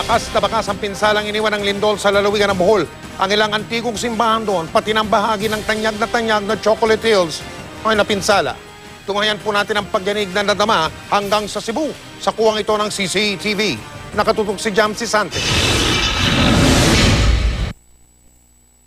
Bakas na bakas ang pinsalang iniwan ng lindol sa lalawigan ng Bohol. Ang ilang antigong simbahan doon, pati ng bahagi ng tanyag na Chocolate Hills ay napinsala. Tungayan po natin ang pagyanig na nadama hanggang sa Cebu sa kuwang ito ng CCTV. Nakatutok si Jamsi Sante.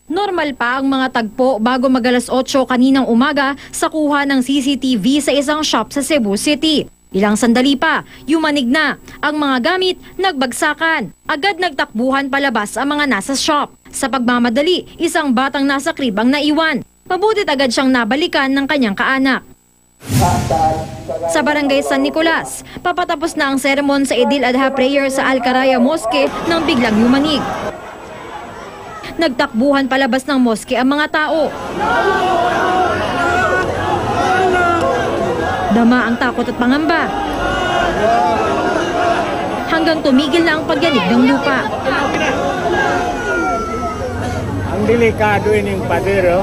Normal pa ang mga tagpo bago mag-alas 8 kaninang umaga sa kuha ng CCTV sa isang shop sa Cebu City. Ilang sandali pa, yumanig na. Ang mga gamit, nagbagsakan. Agad nagtakbuhan palabas ang mga nasa shop. Sa pagmamadali, isang batang nasa crib ang naiwan. Mabutit agad siyang nabalikan ng kanyang kaanak. Sa barangay San Nicolas, papatapos na ang sermon sa Idil Adha prayer sa Alcaraya Mosque nang biglang yumanig. Nagtakbuhan palabas ng mosque ang mga tao. Dama ang takot at pangamba. Hanggang tumigil na ang pagyanig ng lupa. Ang delikado ining padero.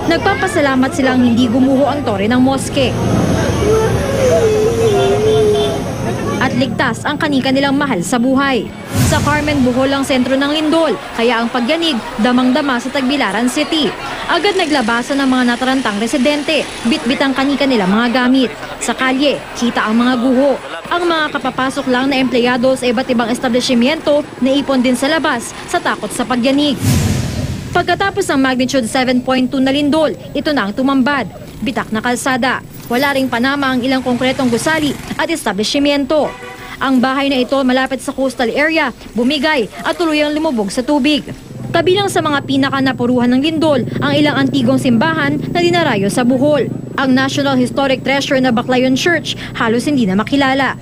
Nagpapasalamat silang hindi gumuho ang tore ng moske. At ligtas ang kani-kanilang mahal sa buhay. Sa Carmen, Bohol ang sentro ng lindol, kaya ang pagyanig damang-dama sa Tagbilaran City. Agad naglabasan ng mga natarantang residente, bit-bit ang kani-kanilang mga gamit. Sa kalye, kita ang mga guho. Ang mga kapapasok lang na empleyado sa iba't ibang establishmento naipon din sa labas sa takot sa pagyanig. Pagkatapos ng magnitude 7.2 na lindol, ito na ang tumambad. Bitak na kalsada. Wala ring panama ang ilang konkretong gusali at establishmento. Ang bahay na ito malapit sa coastal area, bumigay at tuluyang lumubog sa tubig. Kabilang sa mga pinaka-napuruhan ng lindol ang ilang antigong simbahan na dinarayo sa Bohol. Ang National Historic Treasure na Baclayon Church halos hindi na makilala.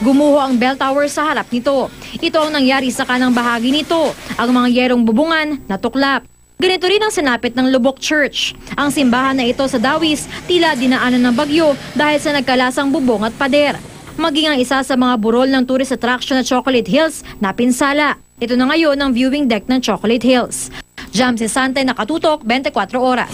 Gumuho ang bell tower sa harap nito. Ito ang nangyari sa kanang bahagi nito. Ang mga yerong bubungan natuklap. Ganito rin ang sinapit ng Lubok Church. Ang simbahan na ito sa Dawis tila dinaanan ng bagyo dahil sa nagkalasang bubong at pader. Maging ang isa sa mga burol ng tourist attraction na Chocolate Hills na pinsala. Ito na ngayon ang viewing deck ng Chocolate Hills. Jamsi Sante, nakatutok, 24 oras.